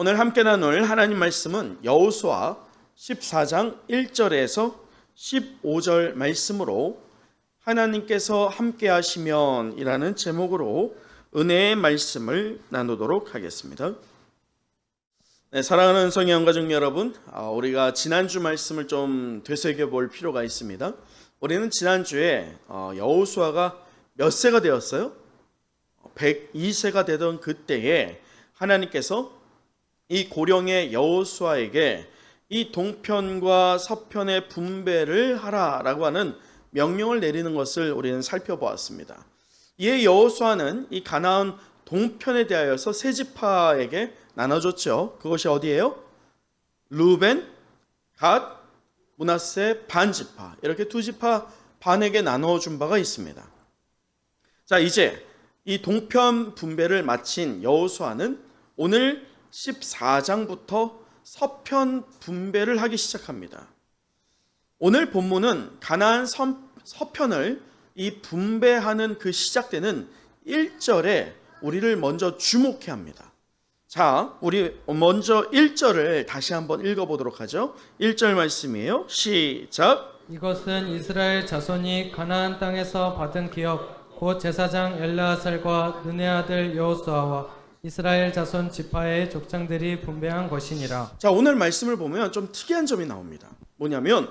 오늘 함께 나눌 하나님 말씀은 여호수아 14장 1절에서 15절 말씀으로 하나님께서 함께 하시면 이라는 제목으로 은혜의 말씀을 나누도록 하겠습니다. 네, 사랑하는 성경가족 여러분, 우리가 지난주 말씀을 좀 되새겨볼 필요가 있습니다. 우리는 지난주에 여호수아가 몇 세가 되었어요? 102세가 되던 그때에 하나님께서 이 고령의 여호수아에게 이 동편과 서편의 분배를 하라라고 하는 명령을 내리는 것을 우리는 살펴보았습니다. 이에 여호수아는 이 가나안 동편에 대하여서 세 지파에게 나눠줬죠. 그것이 어디예요? 르우벤, 갓, 므낫세 반 지파, 이렇게 두 지파 반에게 나눠준 바가 있습니다. 자, 이제 이 동편 분배를 마친 여호수아는 오늘 14장부터 서편 분배를 하기 시작합니다. 오늘 본문은 가나안 서편을 이 분배하는 그 시작되는 1절에 우리를 먼저 주목해야 합니다. 자, 우리 먼저 1절을 다시 한번 읽어보도록 하죠. 1절 말씀이에요. 시작. 이것은 이스라엘 자손이 가나안 땅에서 받은 기업 곧 제사장 엘르아살과 눈의 아들 여호수아와 이스라엘 자손 지파의 족장들이 분배한 것이니라. 자, 오늘 말씀을 보면 좀 특이한 점이 나옵니다. 뭐냐면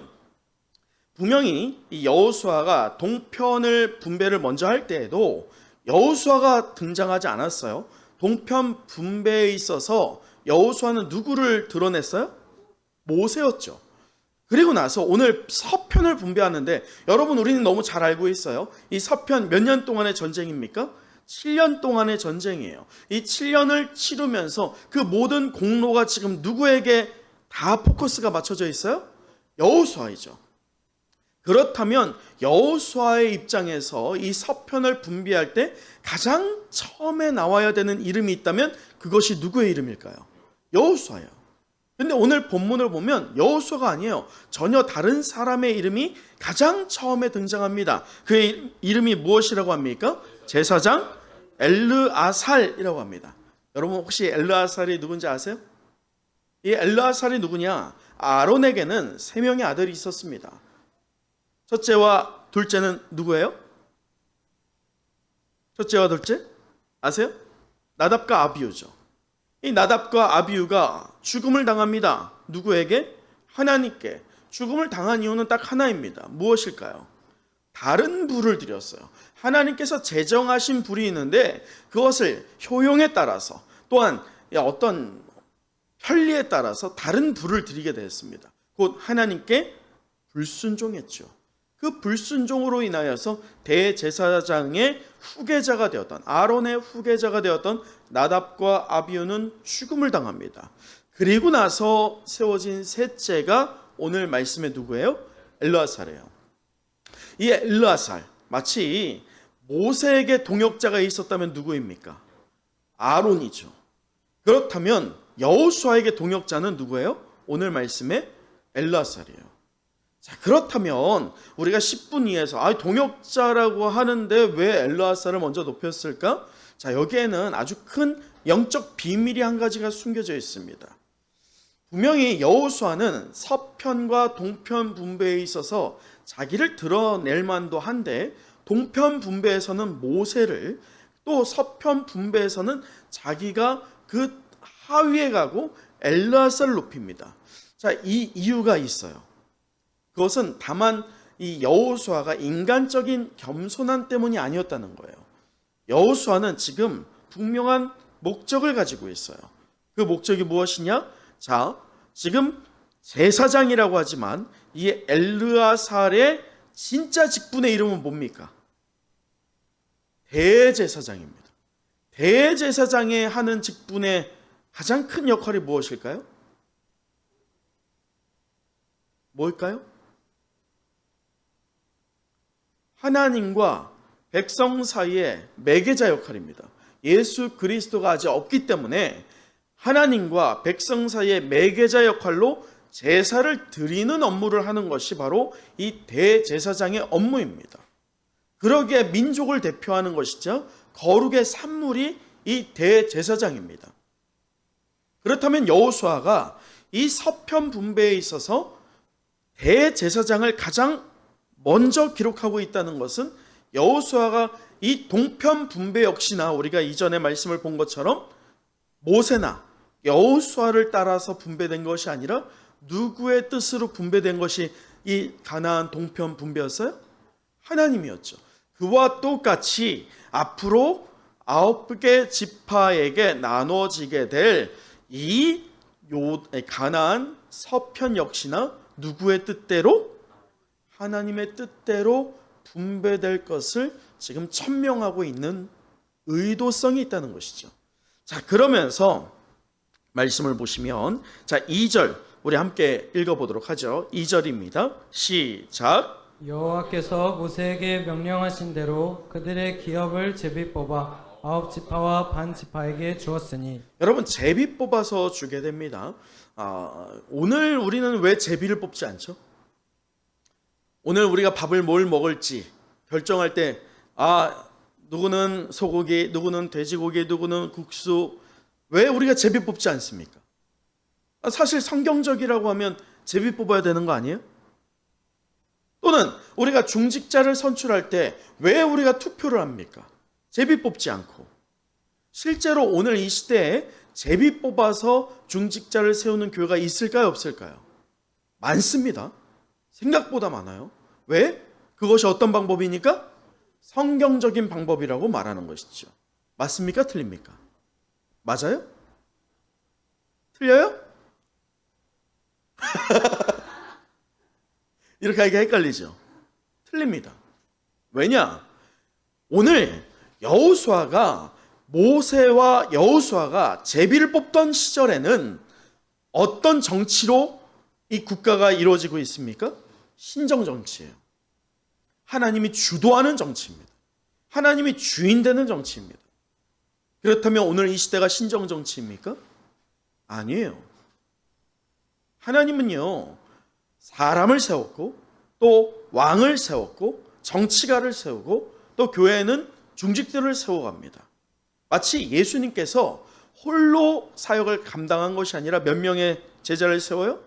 분명히 이 여호수아가 동편을 분배를 먼저 할 때에도 여호수아가 등장하지 않았어요. 동편 분배에 있어서 여호수아는 누구를 드러냈어요? 모세였죠. 그리고 나서 오늘 서편을 분배하는데 여러분, 우리는 너무 잘 알고 있어요. 이 서편 몇 년 동안의 전쟁입니까? 7년 동안의 전쟁이에요. 이 7년을 치르면서 그 모든 공로가 지금 누구에게 다 포커스가 맞춰져 있어요? 여호수아이죠. 그렇다면 여호수아의 입장에서 이 서편을 분배할 때 가장 처음에 나와야 되는 이름이 있다면 그것이 누구의 이름일까요? 여호수아예요. 근데 오늘 본문을 보면 여호수아가 아니에요. 전혀 다른 사람의 이름이 가장 처음에 등장합니다. 그의 이름이 무엇이라고 합니까? 제사장 엘르아살이라고 합니다. 여러분, 혹시 엘르아살이 누군지 아세요? 이 엘르아살이 누구냐? 아론에게는 3명의 아들이 있었습니다. 첫째와 둘째는 누구예요? 첫째와 둘째? 아세요? 나답과 아비우죠. 이 나답과 아비우가 죽음을 당합니다. 누구에게? 하나님께. 죽음을 당한 이유는 딱 하나입니다. 무엇일까요? 다른 불을 드렸어요. 하나님께서 제정하신 불이 있는데 그것을 효용에 따라서 또한 어떤 편리에 따라서 다른 불을 드리게 되었습니다. 곧 하나님께 불순종했죠. 그 불순종으로 인하여서 대제사장의 후계자가 되었던, 아론의 후계자가 되었던 나답과 아비우는 죽음을 당합니다. 그리고 나서 세워진 셋째가 오늘 말씀의 누구예요? 엘르아살이에요. 이 엘르아살, 마치 모세에게 동역자가 있었다면 누구입니까? 아론이죠. 그렇다면 여호수아에게 동역자는 누구예요? 오늘 말씀의 엘르아살이에요. 자, 그렇다면 우리가 10분 이해에서 동역자라고 하는데 왜 엘르아살을 먼저 높였을까? 자, 여기에는 아주 큰 영적 비밀이 한 가지가 숨겨져 있습니다. 분명히 여호수아는 서편과 동편 분배에 있어서 자기를 드러낼 만도 한데 동편 분배에서는 모세를, 또 서편 분배에서는 자기가 그 하위에 가고 엘르아살을 높입니다. 자, 이 이유가 있어요. 그것은 다만 이 여호수아가 인간적인 겸손함 때문이 아니었다는 거예요. 여호수아는 지금 분명한 목적을 가지고 있어요. 그 목적이 무엇이냐? 자, 지금 제사장이라고 하지만 이 엘르아살의 진짜 직분의 이름은 뭡니까? 대제사장입니다. 대제사장이 하는 직분의 가장 큰 역할이 무엇일까요? 뭘까요? 하나님과 백성 사이의 매개자 역할입니다. 예수 그리스도가 아직 없기 때문에 하나님과 백성 사이의 매개자 역할로 제사를 드리는 업무를 하는 것이 바로 이 대제사장의 업무입니다. 그러기에 민족을 대표하는 것이죠. 거룩의 산물이 이 대제사장입니다. 그렇다면 여호수아가 이 서편 분배에 있어서 대제사장을 가장 먼저 기록하고 있다는 것은 여호수아가 이 동편 분배 역시나 우리가 이전에 말씀을 본 것처럼 모세나 여호수아를 따라서 분배된 것이 아니라 누구의 뜻으로 분배된 것이 이 가나안 동편 분배였어요? 하나님이었죠. 그와 똑같이 앞으로 9개 지파에게 나눠지게 될 이 가나안 서편 역시나 누구의 뜻대로? 하나님의 뜻대로 분배될 것을 지금 천명하고 있는 의도성이 있다는 것이죠. 자, 그러면서 말씀을 보시면 자, 2절 우리 함께 읽어보도록 하죠. 2절입니다. 시작. 여호와께서 모세에게 명령하신 대로 그들의 기업을 제비 뽑아 9지파와 반 지파에게 주었으니. 여러분, 제비 뽑아서 주게 됩니다. 오늘 우리는 왜 제비를 뽑지 않죠? 오늘 우리가 밥을 뭘 먹을지 결정할 때 누구는 소고기, 누구는 돼지고기, 누구는 국수, 왜 우리가 제비 뽑지 않습니까? 사실 성경적이라고 하면 제비 뽑아야 되는 거 아니에요? 또는 우리가 중직자를 선출할 때 왜 우리가 투표를 합니까? 제비 뽑지 않고. 실제로 오늘 이 시대에 제비 뽑아서 중직자를 세우는 교회가 있을까요, 없을까요? 많습니다. 생각보다 많아요. 왜? 그것이 어떤 방법이니까? 성경적인 방법이라고 말하는 것이죠. 맞습니까? 틀립니까? 맞아요? 틀려요? 이렇게 하기가 헷갈리죠. 틀립니다. 왜냐? 오늘 모세와 여호수아가 제비를 뽑던 시절에는 어떤 정치로 이 국가가 이루어지고 있습니까? 신정 정치예요. 하나님이 주도하는 정치입니다. 하나님이 주인 되는 정치입니다. 그렇다면 오늘 이 시대가 신정 정치입니까? 아니에요. 하나님은요, 사람을 세웠고 또 왕을 세웠고 정치가를 세우고 또 교회에는 중직들을 세워갑니다. 마치 예수님께서 홀로 사역을 감당한 것이 아니라 몇 명의 제자를 세워요?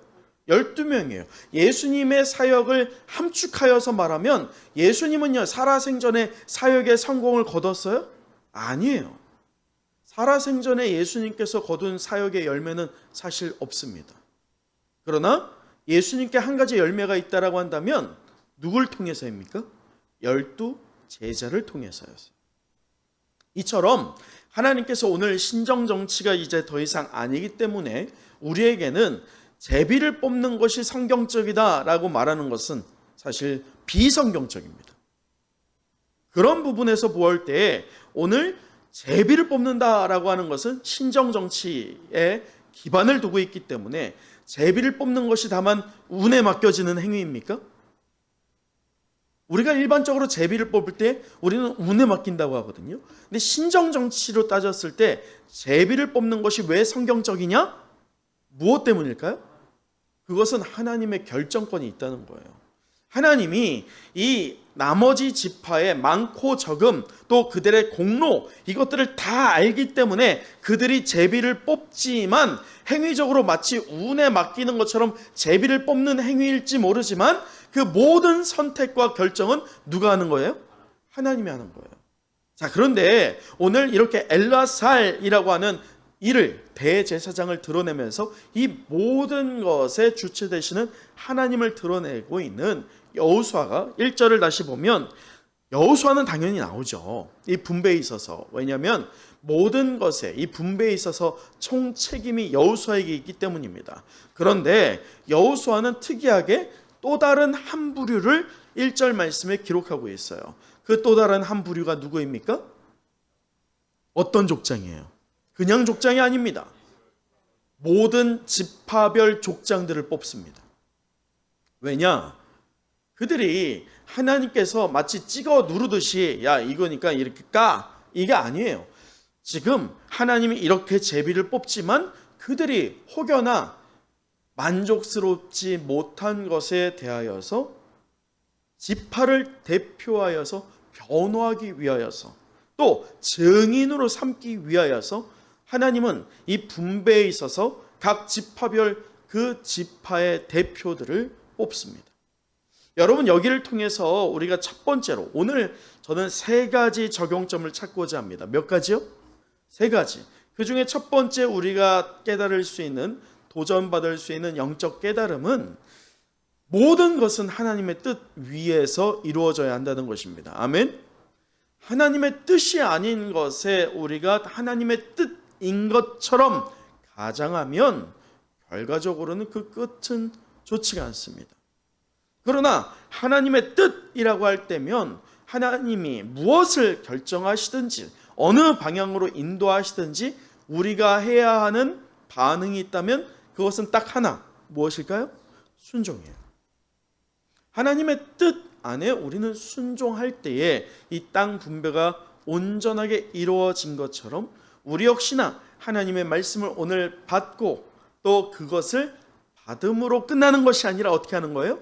12명이에요. 예수님의 사역을 함축하여서 말하면 예수님은요, 살아생전에 사역의 성공을 거뒀어요? 아니에요. 살아생전에 예수님께서 거둔 사역의 열매는 사실 없습니다. 그러나 예수님께 한 가지 열매가 있다라고 한다면 누굴 통해서입니까? 12 제자를 통해서였어요. 이처럼 하나님께서 오늘 신정 정치가 이제 더 이상 아니기 때문에 우리에게는 제비를 뽑는 것이 성경적이다라고 말하는 것은 사실 비성경적입니다. 그런 부분에서 보할 때 오늘 제비를 뽑는다라고 하는 것은 신정 정치에 기반을 두고 있기 때문에 제비를 뽑는 것이 다만 운에 맡겨지는 행위입니까? 우리가 일반적으로 제비를 뽑을 때 우리는 운에 맡긴다고 하거든요. 근데 신정 정치로 따졌을 때 제비를 뽑는 것이 왜 성경적이냐? 무엇 때문일까요? 그것은 하나님의 결정권이 있다는 거예요. 하나님이 이 나머지 지파의 많고 적음 또 그들의 공로 이것들을 다 알기 때문에 그들이 제비를 뽑지만 행위적으로 마치 운에 맡기는 것처럼 제비를 뽑는 행위일지 모르지만 그 모든 선택과 결정은 누가 하는 거예요? 하나님이 하는 거예요. 자, 그런데 오늘 이렇게 엘라살이라고 하는 이를 대제사장을 드러내면서 이 모든 것의 주체 되시는 하나님을 드러내고 있는 여호수아가 1절을 다시 보면 여호수아는 당연히 나오죠. 이 분배에 있어서. 왜냐하면 모든 것에 이 분배에 있어서 총책임이 여호수아에게 있기 때문입니다. 그런데 여호수아는 특이하게 또 다른 한 부류를 1절 말씀에 기록하고 있어요. 그 또 다른 한 부류가 누구입니까? 어떤 족장이에요? 그냥 족장이 아닙니다. 모든 지파별 족장들을 뽑습니다. 왜냐? 그들이 하나님께서 마치 찍어 누르듯이 야 이거니까 이렇게 까 이게 아니에요. 지금 하나님이 이렇게 제비를 뽑지만 그들이 혹여나 만족스럽지 못한 것에 대하여서 지파를 대표하여서 변호하기 위하여서 또 증인으로 삼기 위하여서 하나님은 이 분배에 있어서 각 지파별 그 지파의 대표들을 뽑습니다. 여러분, 여기를 통해서 우리가 첫 번째로 오늘 저는 세 가지 적용점을 찾고자 합니다. 몇 가지요? 세 가지. 그 중에 첫 번째 우리가 깨달을 수 있는, 도전받을 수 있는 영적 깨달음은 모든 것은 하나님의 뜻 위에서 이루어져야 한다는 것입니다. 아멘. 하나님의 뜻이 아닌 것에 우리가 하나님의 뜻인 것처럼 가장하면 결과적으로는 그 끝은 좋지가 않습니다. 그러나 하나님의 뜻이라고 할 때면 하나님이 무엇을 결정하시든지 어느 방향으로 인도하시든지 우리가 해야 하는 반응이 있다면 그것은 딱 하나, 무엇일까요? 순종이에요. 하나님의 뜻 안에 우리는 순종할 때에 이 땅 분배가 온전하게 이루어진 것처럼 우리 역시나 하나님의 말씀을 오늘 받고 또 그것을 받음으로 끝나는 것이 아니라 어떻게 하는 거예요?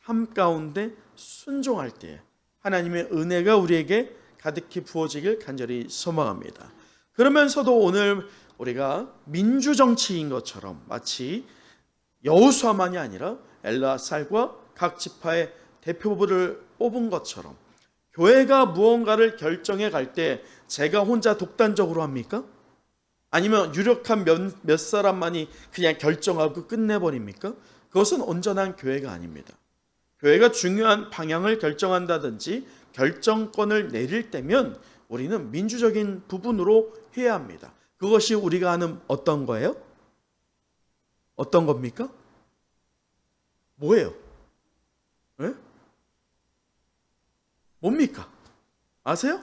삶 가운데 순종할 때 하나님의 은혜가 우리에게 가득히 부어지길 간절히 소망합니다. 그러면서도 오늘 우리가 민주정치인 것처럼 마치 여호수아만이 아니라 엘르아살과 각 지파의 대표부를 뽑은 것처럼 교회가 무언가를 결정해 갈 때 제가 혼자 독단적으로 합니까? 아니면 유력한 몇 사람만이 그냥 결정하고 끝내버립니까? 그것은 온전한 교회가 아닙니다. 교회가 중요한 방향을 결정한다든지 결정권을 내릴 때면 우리는 민주적인 부분으로 해야 합니다. 그것이 우리가 하는 어떤 거예요? 어떤 겁니까? 뭐예요? 네? 뭡니까? 아세요?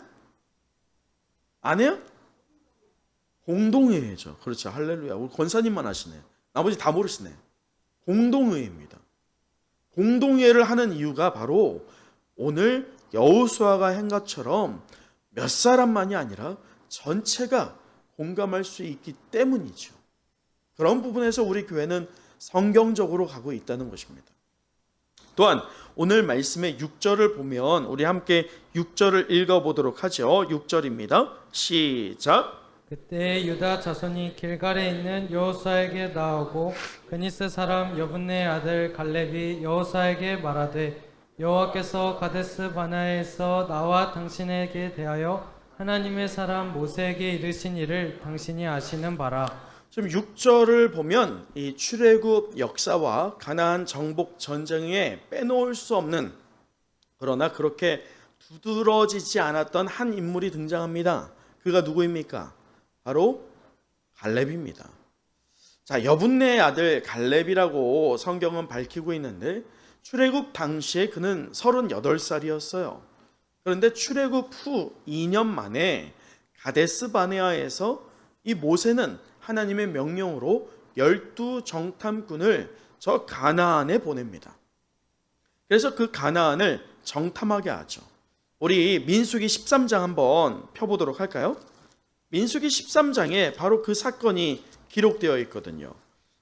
안 해요? 공동회의죠. 그렇죠. 할렐루야. 우리 권사님만 아시네. 나머지 다 모르시네. 공동회의입니다. 공동회의를 하는 이유가 바로 오늘 여호수아가 한 것처럼 몇 사람만이 아니라 전체가 공감할 수 있기 때문이죠. 그런 부분에서 우리 교회는 성경적으로 가고 있다는 것입니다. 또한 오늘 말씀의 6절을 보면 우리 함께 6절을 읽어보도록 하죠. 6절입니다. 시작. 그때 유다 자손이 길갈에 있는 여호수아에게 나오고 그니스 사람 여분네 아들 갈렙이 여호수아에게 말하되 여호와께서 가데스 바네아에서 나와 당신에게 대하여 하나님의 사람 모세에게 이르신 일을 당신이 아시는 바라. 지금 6절을 보면 이 출애굽 역사와 가나안 정복 전쟁에 빼놓을 수 없는, 그러나 그렇게 두드러지지 않았던 한 인물이 등장합니다. 그가 누구입니까? 바로 갈렙입니다. 자, 여분네의 아들 갈렙이라고 성경은 밝히고 있는데 출애굽 당시에 그는 38살이었어요. 그런데 출애굽 후 2년 만에 가데스 바네아에서 이 모세는 하나님의 명령으로 12정탐꾼을 저 가나안에 보냅니다. 그래서 그 가나안을 정탐하게 하죠. 우리 민수기 13장 한번 펴보도록 할까요? 민수기 13장에 바로 그 사건이 기록되어 있거든요.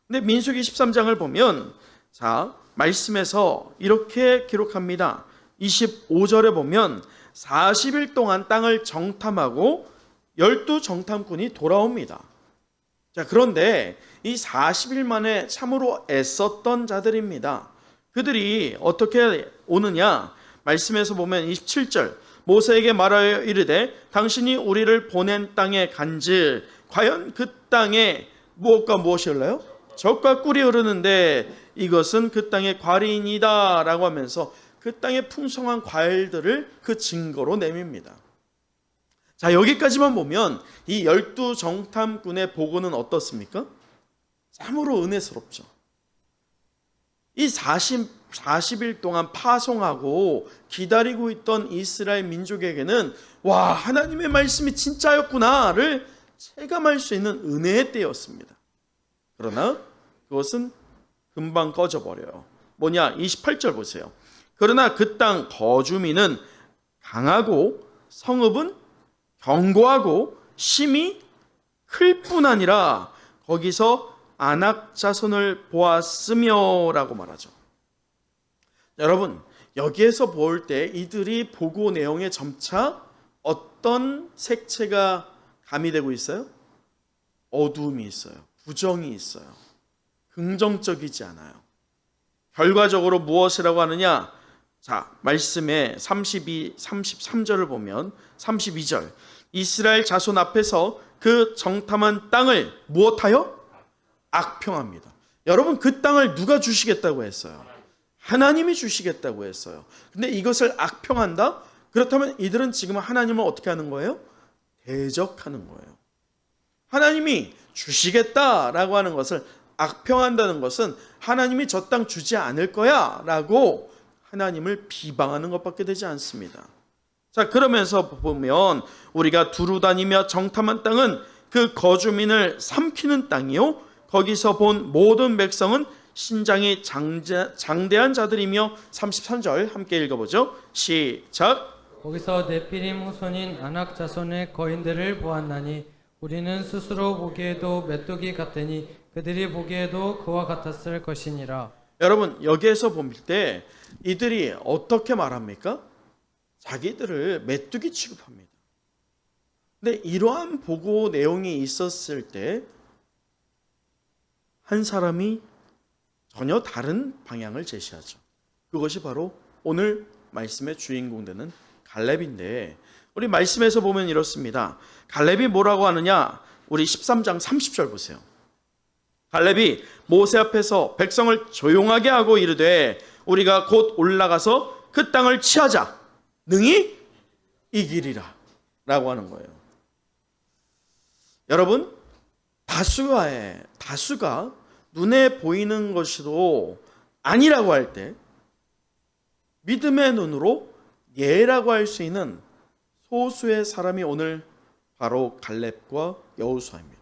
근데 민수기 13장을 보면 자, 말씀에서 이렇게 기록합니다. 25절에 보면 40일 동안 땅을 정탐하고 12정탐꾼이 돌아옵니다. 자, 그런데 이 40일 만에 참으로 애썼던 자들입니다. 그들이 어떻게 오느냐? 말씀에서 보면 27절 모세에게 말하여 이르되 당신이 우리를 보낸 땅에 간즉 과연 그 땅에 무엇과 무엇이 흘러요? 젖과 꿀이 흐르는데 이것은 그 땅의 과리이다 라고 하면서 그 땅의 풍성한 과일들을 그 증거로 내밉니다. 자, 여기까지만 보면 이 12정탐꾼의 보고는 어떻습니까? 참으로 은혜스럽죠. 이 40일 동안 파송하고 기다리고 있던 이스라엘 민족에게는 와, 하나님의 말씀이 진짜였구나를 체감할 수 있는 은혜의 때였습니다. 그러나 그것은 금방 꺼져버려요. 뭐냐? 28절 보세요. 그러나 그 땅 거주민은 강하고 성읍은 견고하고 심이 클 뿐 아니라 거기서 아낙 자손을 보았으며 라고 말하죠. 여러분, 여기에서 볼 때 이들이 보고 내용에 점차 어떤 색채가 가미되고 있어요? 어두움이 있어요. 부정이 있어요. 긍정적이지 않아요. 결과적으로 무엇이라고 하느냐? 자, 말씀에 33절을 보면 32절. 이스라엘 자손 앞에서 그 정탐한 땅을 무엇하여? 악평합니다. 여러분, 그 땅을 누가 주시겠다고 했어요? 하나님이 주시겠다고 했어요. 근데 이것을 악평한다? 그렇다면 이들은 지금 하나님을 어떻게 하는 거예요? 대적하는 거예요. 하나님이 주시겠다라고 하는 것을 악평한다는 것은 하나님이 저 땅 주지 않을 거야 라고 하나님을 비방하는 것밖에 되지 않습니다. 자, 그러면서 보면 우리가 두루 다니며 정탐한 땅은 그 거주민을 삼키는 땅이요, 거기서 본 모든 백성은 신장이 장대한 자들이며. 33절 함께 읽어보죠. 시작. 거기서 네피림 후손인 아낙 자손의 거인들을 보았나니 우리는 스스로 보기에도 메뚜기 같으니 그들이 보기에도 그와 같았을 것이니라. 여러분, 여기에서 볼 때 이들이 어떻게 말합니까? 자기들을 메뚜기 취급합니다. 근데 이러한 보고 내용이 있었을 때 한 사람이 전혀 다른 방향을 제시하죠. 그것이 바로 오늘 말씀의 주인공 되는 갈렙인데, 우리 말씀에서 보면 이렇습니다. 갈렙이 뭐라고 하느냐? 우리 13장 30절 보세요. 갈렙이 모세 앞에서 백성을 조용하게 하고 이르되 우리가 곧 올라가서 그 땅을 취하자, 능히 이기리라 라고 하는 거예요. 여러분, 다수가 눈에 보이는 것이도 아니라고 할 때 믿음의 눈으로 예라고 할 수 있는 소수의 사람이 오늘 바로 갈렙과 여호수아입니다.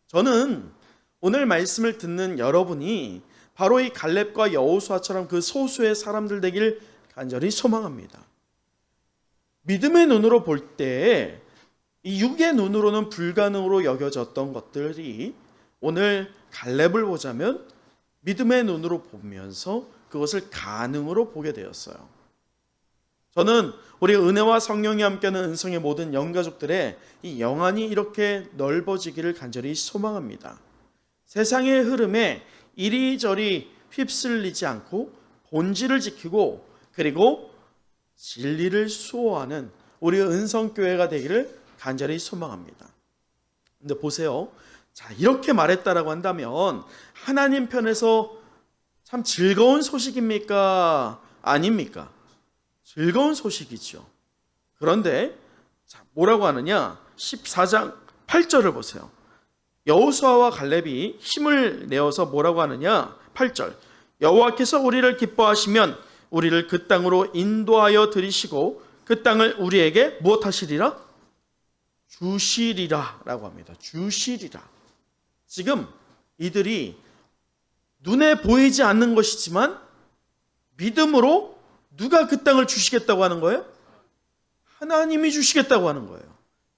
저는 오늘 말씀을 듣는 여러분이 바로 이 갈렙과 여호수아처럼 그 소수의 사람들 되길 간절히 소망합니다. 믿음의 눈으로 볼 때 이 육의 눈으로는 불가능으로 여겨졌던 것들이 오늘 갈렙을 보자면 믿음의 눈으로 보면서 그것을 가능으로 보게 되었어요. 저는 우리 은혜와 성령이 함께하는 은성의 모든 영가족들의 이 영안이 이렇게 넓어지기를 간절히 소망합니다. 세상의 흐름에 이리저리 휩쓸리지 않고 본질을 지키고 그리고 진리를 수호하는 우리 은성교회가 되기를 간절히 소망합니다. 근데 보세요. 자, 이렇게 말했다라고 한다면 하나님 편에서 참 즐거운 소식입니까? 아닙니까? 즐거운 소식이죠. 그런데 자, 뭐라고 하느냐? 14장 8절을 보세요. 여호수아와 갈렙이 힘을 내어서 뭐라고 하느냐? 8절. 여호와께서 우리를 기뻐하시면 우리를 그 땅으로 인도하여 들이시고 그 땅을 우리에게 무엇하시리라? 주시리라 라고 합니다. 주시리라. 지금 이들이 눈에 보이지 않는 것이지만 믿음으로 누가 그 땅을 주시겠다고 하는 거예요? 하나님이 주시겠다고 하는 거예요.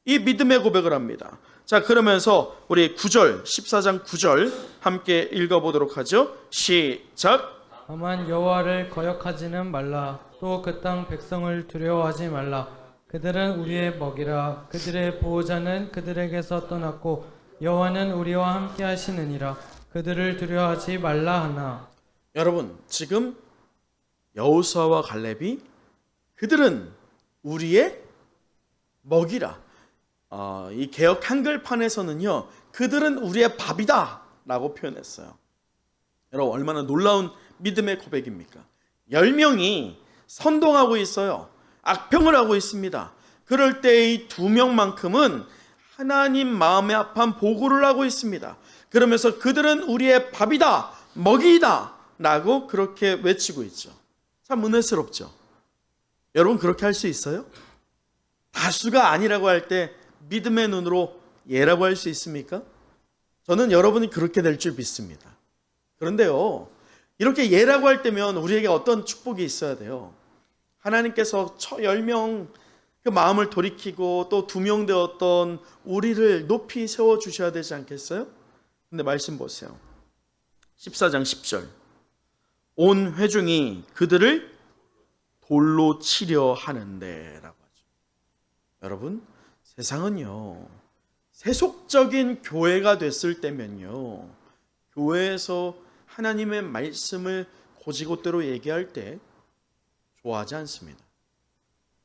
이 믿음의 고백을 합니다. 자, 그러면서 우리 9절, 14장 9절 함께 읽어보도록 하죠. 시작. 다만 여호와를 거역하지는 말라. 또 그 땅 백성을 두려워하지 말라. 그들은 우리의 먹이라. 그들의 보호자는 그들에게서 떠났고 여호와는 우리와 함께 하시느니라. 그들을 두려워하지 말라 하나. 여러분, 지금 여호수아와 갈렙이 그들은 우리의 먹이라. 이 개역 한글판에서는요, 그들은 우리의 밥이다 라고 표현했어요. 여러분, 얼마나 놀라운 믿음의 고백입니까? 10명이 선동하고 있어요. 악평을 하고 있습니다. 그럴 때 이 2명만큼은 하나님 마음에 합한 보고를 하고 있습니다. 그러면서 그들은 우리의 밥이다, 먹이다 라고 그렇게 외치고 있죠. 참 은혜스럽죠. 여러분, 그렇게 할 수 있어요? 다수가 아니라고 할 때 믿음의 눈으로 예라고 할 수 있습니까? 저는 여러분이 그렇게 될 줄 믿습니다. 그런데요, 이렇게 예라고 할 때면 우리에게 어떤 축복이 있어야 돼요? 하나님께서 10명 그 마음을 돌이키고 또 2명 되었던 우리를 높이 세워주셔야 되지 않겠어요? 근데 말씀 보세요. 14장 10절. 온 회중이 그들을 돌로 치려 하는데 라고 하죠. 여러분, 세속적인 교회가 됐을 때면요, 교회에서 하나님의 말씀을 고지고대로 얘기할 때 좋아하지 않습니다.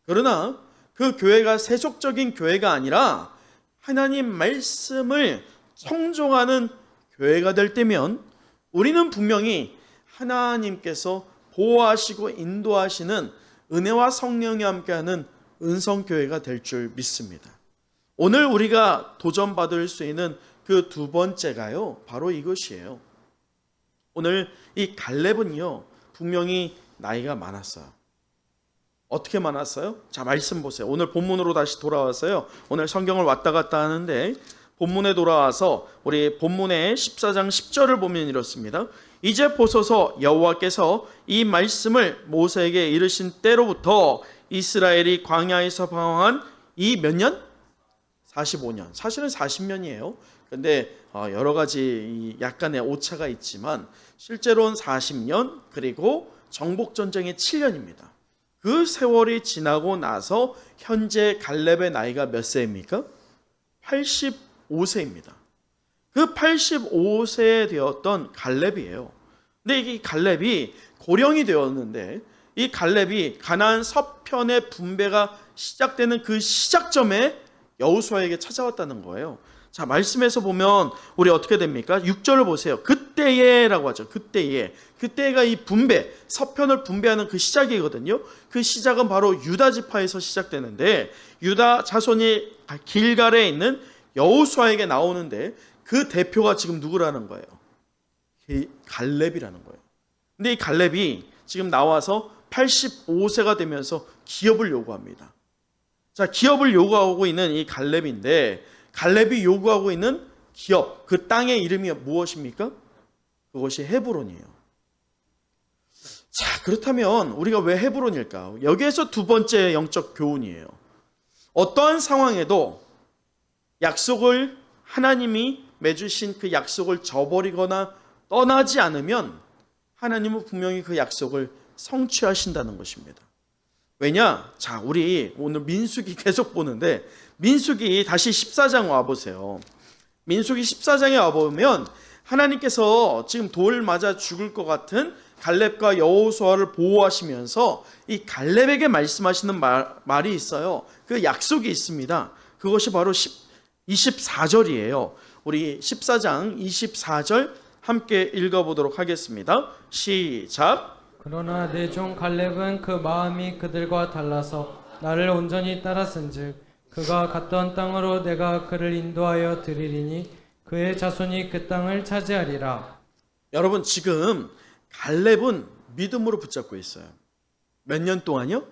그러나 그 교회가 세속적인 교회가 아니라 하나님 말씀을 청종하는 교회가 될 때면 우리는 분명히 하나님께서 보호하시고 인도하시는 은혜와 성령이 함께하는 은성교회가 될 줄 믿습니다. 오늘 우리가 도전받을 수 있는 그 두 번째가요, 바로 이것이에요. 오늘 이 갈렙은요, 분명히 나이가 많았어요. 어떻게 많았어요? 자, 말씀 보세요. 오늘 본문으로 다시 돌아와서요, 오늘 성경을 왔다 갔다 하는데 본문에 돌아와서 우리 본문의 14장 10절을 보면 이렇습니다. 이제 보소서, 여호와께서 이 말씀을 모세에게 이르신 때로부터 이스라엘이 광야에서 방황한 이 몇 년? 45년. 사실은 40년이에요. 근데 여러 가지 약간의 오차가 있지만 실제로는 40년, 그리고 정복전쟁의 7년입니다. 그 세월이 지나고 나서 현재 갈렙의 나이가 몇 세입니까? 85세입니다. 그 85세 되었던 갈렙이에요. 근데 이 갈렙이 고령이 되었는데, 이 갈렙이 가나안 서편의 분배가 시작되는 그 시작점에 여호수아에게 찾아왔다는 거예요. 자, 말씀에서 보면 우리 어떻게 됩니까? 6절을 보세요. 그때에라고 하죠. 그때가 이 분배, 서편을 분배하는 그 시작이거든요. 그 시작은 바로 유다 지파에서 시작되는데, 유다 자손이 길갈에 있는 여호수아에게 나오는데 그 대표가 지금 누구라는 거예요? 갈렙이라는 거예요. 근데 이 갈렙이 지금 나와서 85세가 되면서 기업을 요구합니다. 자, 기업을 요구하고 있는 이 갈렙인데, 갈렙이 요구하고 있는 기업, 그 땅의 이름이 무엇입니까? 그것이 헤브론이에요. 자, 그렇다면 우리가 왜 헤브론일까? 여기에서 두 번째 영적 교훈이에요. 어떠한 상황에도 약속을, 하나님이 맺으신 그 약속을 저버리거나 떠나지 않으면 하나님은 분명히 그 약속을 성취하신다는 것입니다. 왜냐? 자, 우리 오늘 민수기 계속 보는데, 민수기 다시 14장 와보세요. 민수기 14장에 와보면 하나님께서 지금 돌 맞아 죽을 것 같은 갈렙과 여호수아를 보호하시면서 이 갈렙에게 말씀하시는 말이 있어요. 그 약속이 있습니다. 그것이 바로 24절이에요. 우리 14장 24절 함께 읽어보도록 하겠습니다. 시작. 그러나 내 종 갈렙은 그 마음이 그들과 달라서 나를 온전히 따랐은즉 그가 갔던 땅으로 내가 그를 인도하여 드리리니 그의 자손이 그 땅을 차지하리라. 여러분, 지금 갈렙은 믿음으로 붙잡고 있어요. 몇 년 동안요?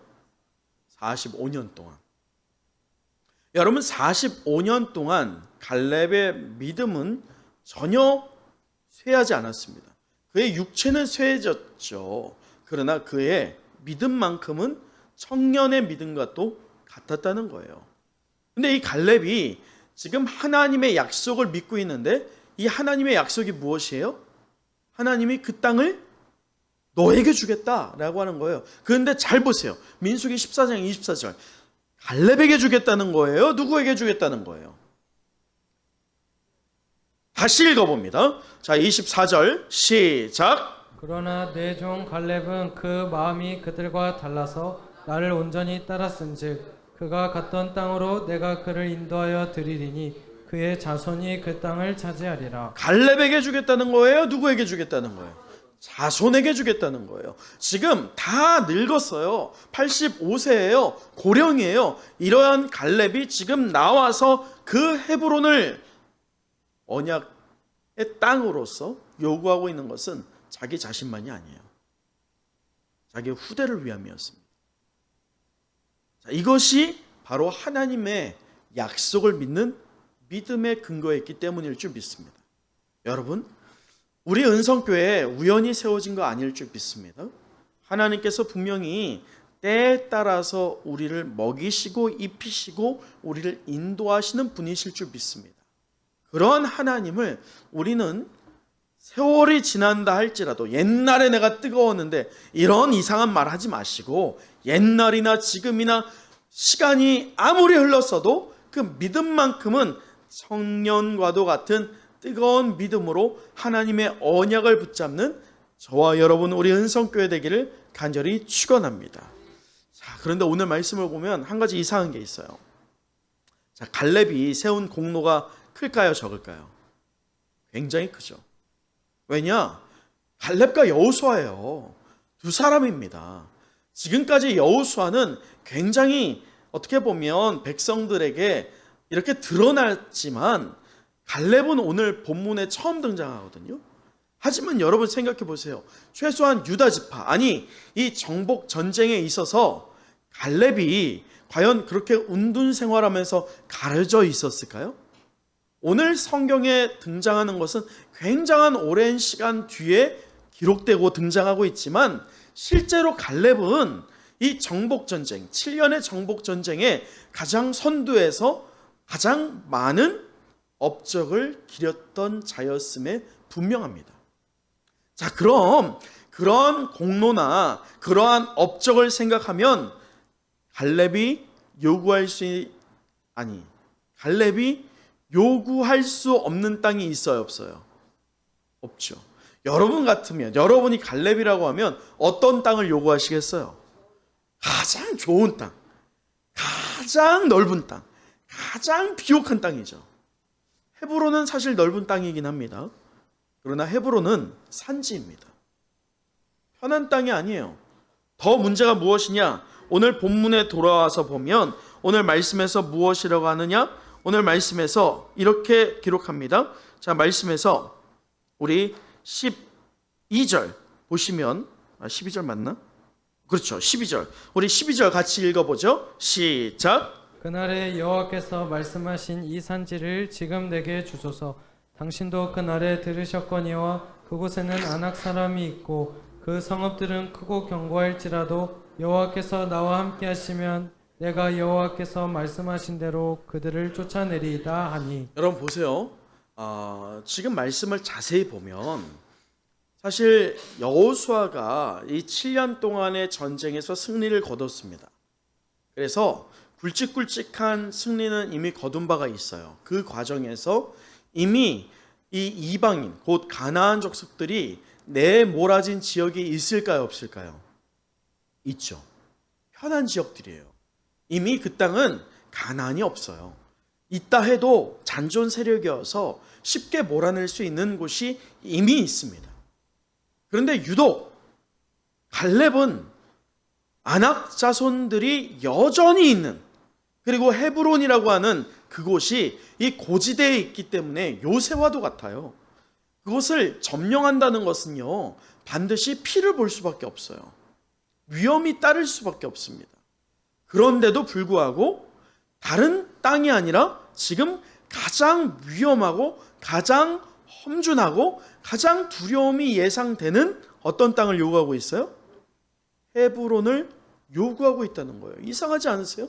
45년 동안. 여러분, 45년 동안 갈렙의 믿음은 전혀 쇠하지 않았습니다. 그의 육체는 쇠해졌죠. 그러나 그의 믿음만큼은 청년의 믿음과 또 같았다는 거예요. 근데 이 갈렙이 지금 하나님의 약속을 믿고 있는데, 이 하나님의 약속이 무엇이에요? 하나님이 그 땅을 너에게 주겠다라고 하는 거예요. 그런데 잘 보세요. 민수기 14장 24절. 갈렙에게 주겠다는 거예요? 누구에게 주겠다는 거예요? 다시 읽어봅니다. 자, 24절 시작. 그러나 내 종 갈렙은 그 마음이 그들과 달라서 나를 온전히 따랐은즉 그가 갔던 땅으로 내가 그를 인도하여 드리리니 그의 자손이 그 땅을 차지하리라. 갈렙에게 주겠다는 거예요? 누구에게 주겠다는 거예요? 자손에게 주겠다는 거예요. 지금 다 늙었어요. 85세예요. 고령이에요. 이러한 갈렙이 지금 나와서 그 헤브론을 언약의 땅으로서 요구하고 있는 것은 자기 자신만이 아니에요. 자기 후대를 위함이었습니다. 자, 이것이 바로 하나님의 약속을 믿는 믿음의 근거였기 때문일 줄 믿습니다. 여러분, 우리 은성교회에 우연히 세워진 거 아닐 줄 믿습니다. 하나님께서 분명히 때에 따라서 우리를 먹이시고 입히시고 우리를 인도하시는 분이실 줄 믿습니다. 그런 하나님을 우리는 세월이 지난다 할지라도, 옛날에 내가 뜨거웠는데 이런 이상한 말 하지 마시고, 옛날이나 지금이나 시간이 아무리 흘렀어도 그 믿음만큼은 성년과도 같은 뜨거운 믿음으로 하나님의 언약을 붙잡는 저와 여러분 우리 은성교회 되기를 간절히 축원합니다. 자, 그런데 오늘 말씀을 보면 한 가지 이상한 게 있어요. 자, 갈렙이 세운 공로가 클까요, 적을까요? 굉장히 크죠. 왜냐? 갈렙과 여호수아예요. 두 사람입니다. 지금까지 여호수아는 굉장히 어떻게 보면 백성들에게 이렇게 드러났지만 갈렙은 오늘 본문에 처음 등장하거든요. 하지만 여러분 생각해 보세요. 최소한 유다 지파, 아니 이 정복 전쟁에 있어서 갈렙이 과연 그렇게 운둔 생활하면서 가려져 있었을까요? 오늘 성경에 등장하는 것은 굉장한 오랜 시간 뒤에 기록되고 등장하고 있지만 실제로 갈렙은 이 정복전쟁, 7년의 정복전쟁에 가장 선두에서 가장 많은 업적을 기렸던 자였음에 분명합니다. 자, 그럼 그러한 공로나 그러한 업적을 생각하면 갈렙이 요구할 수 없는 땅이 있어요, 없어요? 없죠. 여러분 같으면, 여러분이 갈렙이라고 하면 어떤 땅을 요구하시겠어요? 가장 좋은 땅, 가장 넓은 땅, 가장 비옥한 땅이죠. 헤브론은 사실 넓은 땅이긴 합니다. 그러나 헤브론은 산지입니다. 편한 땅이 아니에요. 더 문제가 무엇이냐? 오늘 본문에 돌아와서 보면 오늘 말씀에서 무엇이라고 하느냐? 오늘 말씀에서 이렇게 기록합니다. 자, 말씀에서 우리 12절 보시면 12절 맞나? 그렇죠. 12절. 우리 12절 같이 읽어보죠. 시작. 그날에 여호와께서 말씀하신 이 산지를 지금 내게 주소서. 당신도 그날에 들으셨거니와 그곳에는 아낙 사람이 있고 그 성읍들은 크고 견고할지라도 여호와께서 나와 함께 하시면 내가 여호와께서 말씀하신 대로 그들을 쫓아내리이다 하니. 여러분 보세요. 지금 말씀을 자세히 보면 사실 여호수아가 이 7년 동안의 전쟁에서 승리를 거뒀습니다. 그래서 굵직굵직한 승리는 이미 거둔 바가 있어요. 그 과정에서 이미 이 이방인 곧 가나안 족속들이 내몰아진 지역이 있을까요, 없을까요? 있죠. 편한 지역들이에요. 이미 그 땅은 가나안이 없어요. 있다 해도 잔존 세력이어서 쉽게 몰아낼 수 있는 곳이 이미 있습니다. 그런데 유독 갈렙은 아낙 자손들이 여전히 있는, 그리고 헤브론이라고 하는 그곳이 이 고지대에 있기 때문에 요새와도 같아요. 그것을 점령한다는 것은요, 반드시 피를 볼 수밖에 없어요. 위험이 따를 수밖에 없습니다. 그런데도 불구하고 다른 땅이 아니라 지금 가장 위험하고 가장 험준하고 가장 두려움이 예상되는 어떤 땅을 요구하고 있어요? 헤브론을 요구하고 있다는 거예요. 이상하지 않으세요?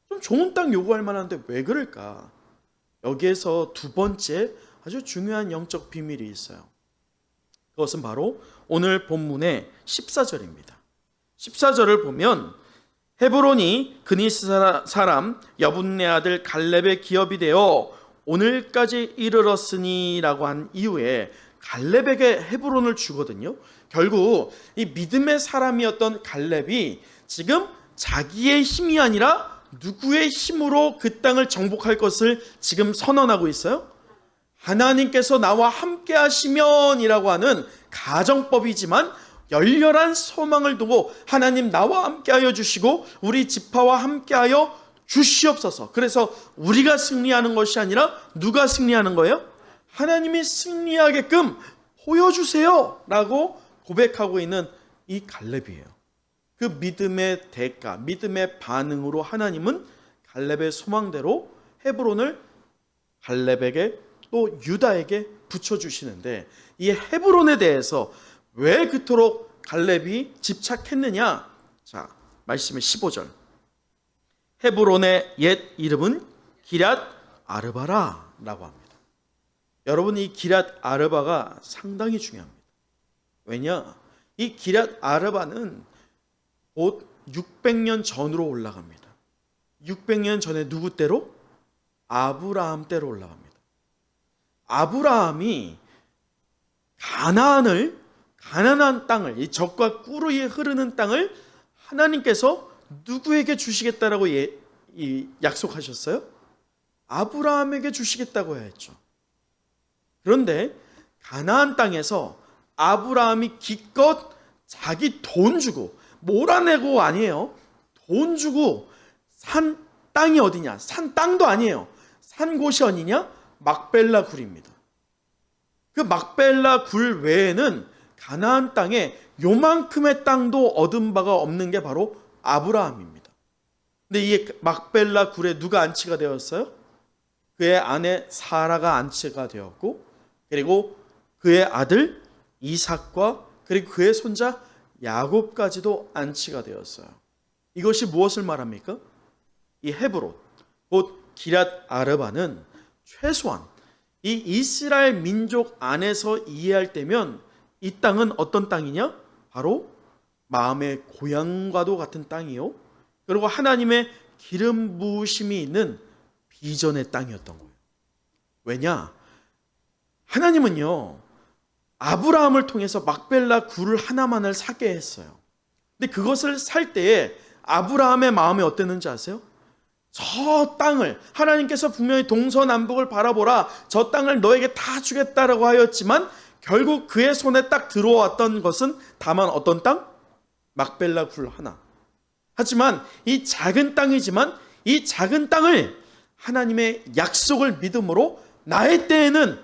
좀 좋은 땅 요구할 만한데 왜 그럴까? 여기에서 두 번째 아주 중요한 영적 비밀이 있어요. 그것은 바로 오늘 본문의 14절입니다. 14절을 보면 헤브론이 그니스 사람 여분네 아들 갈렙의 기업이 되어 오늘까지 이르렀으니 라고 한 이후에 갈렙에게 헤브론을 주거든요. 결국 이 믿음의 사람이었던 갈렙이 지금 자기의 힘이 아니라 누구의 힘으로 그 땅을 정복할 것을 지금 선언하고 있어요? 하나님께서 나와 함께 하시면이라고 하는 가정법이지만 열렬한 소망을 두고 하나님 나와 함께하여 주시고 우리 지파와 함께하여 주시옵소서. 그래서 우리가 승리하는 것이 아니라 누가 승리하는 거예요? 하나님이 승리하게끔 보여주세요 라고 고백하고 있는 이 갈렙이에요. 그 믿음의 대가, 믿음의 반응으로 하나님은 갈렙의 소망대로 헤브론을 갈렙에게 또 유다에게 붙여주시는데, 이 헤브론에 대해서 왜 그토록 갈렙이 집착했느냐? 자, 말씀의 15절. 헤브론의 옛 이름은 기럇 아르바라 라고 합니다. 여러분, 이 기럇 아르바가 상당히 중요합니다. 왜냐? 이 기럇 아르바는 곧 600년 전으로 올라갑니다. 600년 전에 누구 때로? 아브라함 때로 올라갑니다. 아브라함이 가나안한 땅을, 이 젖과 꿀이 흐르는 땅을 하나님께서 누구에게 주시겠다라고 약속하셨어요? 아브라함에게 주시겠다고 했죠. 그런데 가나안 땅에서 아브라함이 기껏 자기 돈 주고, 몰아내고 아니에요. 돈 주고 산 땅이 어디냐? 산 땅도 아니에요. 산 곳이 어디냐? 막벨라 굴입니다. 그 막벨라 굴 외에는 가나안 땅에 요만큼의 땅도 얻은 바가 없는 게 바로 아브라함입니다. 근데 이 막벨라 굴에 누가 안치가 되었어요? 그의 아내 사라가 안치가 되었고, 그리고 그의 아들 이삭과 그리고 그의 손자 야곱까지도 안치가 되었어요. 이것이 무엇을 말합니까? 이 헤브론, 곧 기럇 아르바는 최소한 이 이스라엘 민족 안에서 이해할 때면 이 땅은 어떤 땅이냐? 바로 마음의 고향과도 같은 땅이요. 그리고 하나님의 기름 부으심이 있는 비전의 땅이었던 거예요. 왜냐? 하나님은요, 아브라함을 통해서 막벨라 굴 하나만을 사게 했어요. 근데 그것을 살 때에 아브라함의 마음이 어땠는지 아세요? 저 땅을, 하나님께서 분명히 동서남북을 바라보라, 저 땅을 너에게 다 주겠다라고 하였지만 결국 그의 손에 딱 들어왔던 것은 다만 어떤 땅? 막벨라 굴 하나. 하지만 이 작은 땅이지만 이 작은 땅을 하나님의 약속을 믿음으로 나의 때에는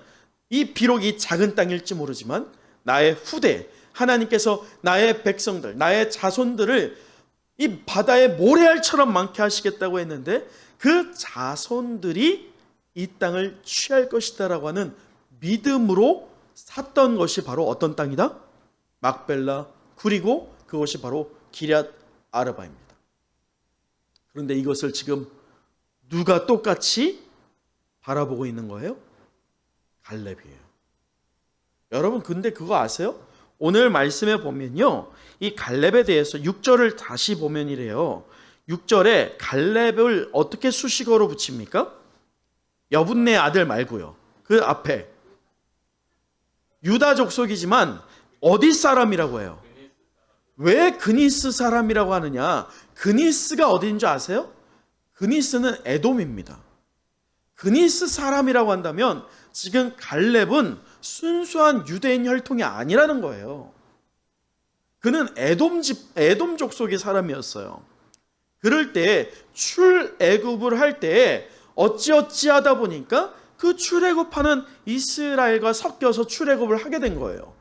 이 비록 이 작은 땅일지 모르지만 나의 후대, 하나님께서 나의 백성들, 나의 자손들을 이 바다의 모래알처럼 많게 하시겠다고 했는데 그 자손들이 이 땅을 취할 것이다라고 하는 믿음으로 샀던 것이 바로 어떤 땅이다? 막벨라 굴이고 그것이 바로 기럇 아르바입니다. 그런데 이것을 지금 누가 똑같이 바라보고 있는 거예요? 갈렙이에요. 여러분 근데 그거 아세요? 오늘 말씀에 보면요, 이 갈렙에 대해서 6절을 다시 보면 이래요. 6절에 갈렙을 어떻게 수식어로 붙입니까? 여분네 아들 말고요. 그 앞에 유다 족속이지만 어디 사람이라고 해요? 왜 그니스 사람이라고 하느냐? 그니스가 어디인 줄 아세요? 그니스는 에돔입니다. 그니스 사람이라고 한다면 지금 갈렙은 순수한 유대인 혈통이 아니라는 거예요. 그는 에돔 족속의 사람이었어요. 그럴 때 출애굽을 할 때 어찌어찌하다 보니까 그 출애굽하는 이스라엘과 섞여서 출애굽을 하게 된 거예요.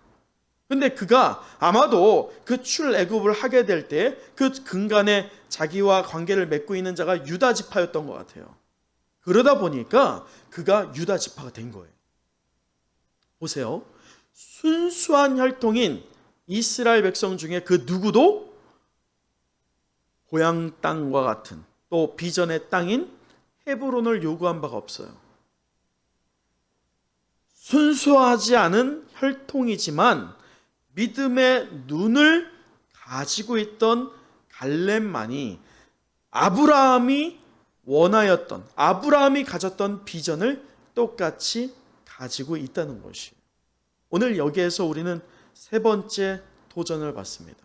근데 그가 아마도 그 출애굽을 하게 될 때 그 근간에 자기와 관계를 맺고 있는 자가 유다 지파였던 것 같아요. 그러다 보니까 그가 유다 지파가 된 거예요. 보세요. 순수한 혈통인 이스라엘 백성 중에 그 누구도 고향 땅과 같은 또 비전의 땅인 헤브론을 요구한 바가 없어요. 순수하지 않은 혈통이지만 믿음의 눈을 가지고 있던 갈렙만이 아브라함이 원하였던, 아브라함이 가졌던 비전을 똑같이 가지고 있다는 것이에요. 오늘 여기에서 우리는 세 번째 도전을 받습니다.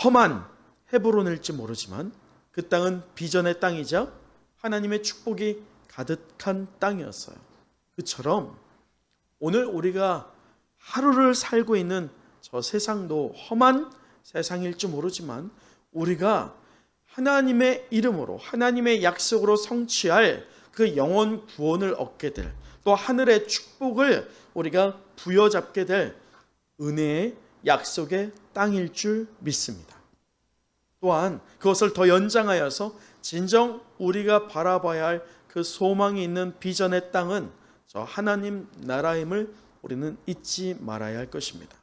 험한 헤브론일지 모르지만 그 땅은 비전의 땅이자 하나님의 축복이 가득한 땅이었어요. 그처럼 오늘 우리가 하루를 살고 있는 저 세상도 험한 세상일지 모르지만 우리가 하나님의 이름으로 하나님의 약속으로 성취할 그 영원 구원을 얻게 될, 또 하늘의 축복을 우리가 부여잡게 될 은혜의 약속의 땅일 줄 믿습니다. 또한 그것을 더 연장하여서 진정 우리가 바라봐야 할 그 소망이 있는 비전의 땅은 저 하나님 나라임을 우리는 잊지 말아야 할 것입니다.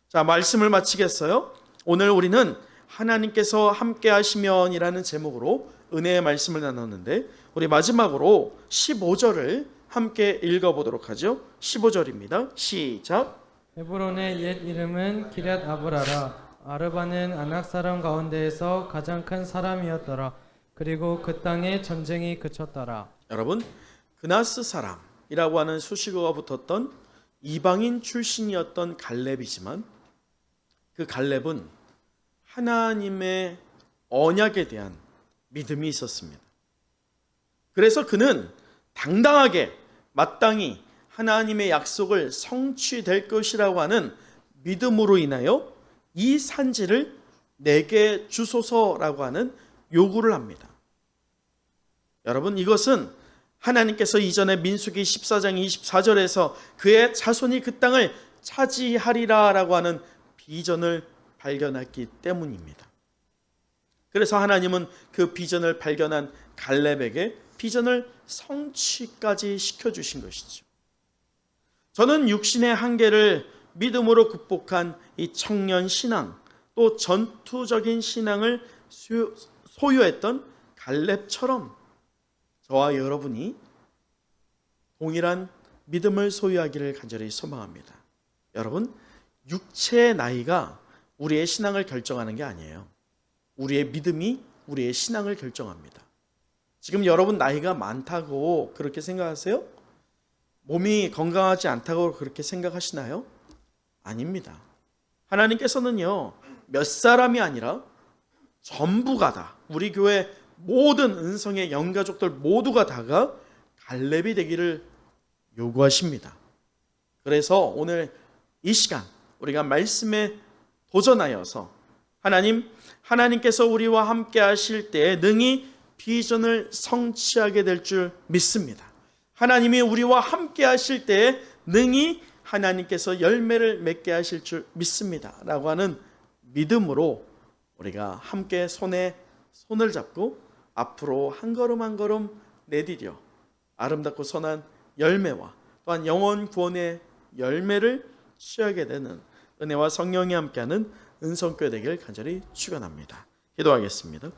자, 말씀을 마치겠어요. 오늘 우리는 하나님께서 함께 하시면이라는 제목으로 은혜의 말씀을 나눴는데 우리 마지막으로 15절을 함께 읽어보도록 하죠. 15절입니다. 시작. 헤브론의 옛 이름은 기럇 아브라라. 아르바는 아낙 사람 가운데에서 가장 큰 사람이었더라. 그리고 그 땅에 전쟁이 그쳤더라. 여러분, 그나스 사람이라고 하는 수식어가 붙었던 이방인 출신이었던 갈렙이지만 그 갈렙은 하나님의 언약에 대한 믿음이 있었습니다. 그래서 그는 당당하게 마땅히 하나님의 약속을 성취될 것이라고 하는 믿음으로 인하여 이 산지를 내게 주소서라고 하는 요구를 합니다. 여러분, 이것은 하나님께서 이전에 민수기 14장 24절에서 그의 자손이 그 땅을 차지하리라라고 하는 비전을 발견했기 때문입니다. 그래서 하나님은 그 비전을 발견한 갈렙에게 비전을 성취까지 시켜주신 것이죠. 저는 육신의 한계를 믿음으로 극복한 이 청년 신앙, 또 전투적인 신앙을 소유했던 갈렙처럼 저와 여러분이 동일한 믿음을 소유하기를 간절히 소망합니다. 여러분, 육체의 나이가 우리의 신앙을 결정하는 게 아니에요. 우리의 믿음이 우리의 신앙을 결정합니다. 지금 여러분 나이가 많다고 그렇게 생각하세요? 몸이 건강하지 않다고 그렇게 생각하시나요? 아닙니다. 하나님께서는요, 몇 사람이 아니라 전부가 다, 우리 교회 모든 은성의 영가족들 모두가 다가 갈렙이 되기를 요구하십니다. 그래서 오늘 이 시간 우리가 말씀에 도전하여서 하나님께서 우리와 함께 하실 때 능히 비전을 성취하게 될 줄 믿습니다. 하나님이 우리와 함께 하실 때 능히 하나님께서 열매를 맺게 하실 줄 믿습니다. 라고 하는 믿음으로 우리가 함께 손에 손을 잡고 앞으로 한 걸음 한 걸음 내디뎌 아름답고 선한 열매와 또한 영혼 구원의 열매를 취하게 되는 은혜와 성령이 함께하는 은성교회 되길 간절히 축원합니다. 기도하겠습니다.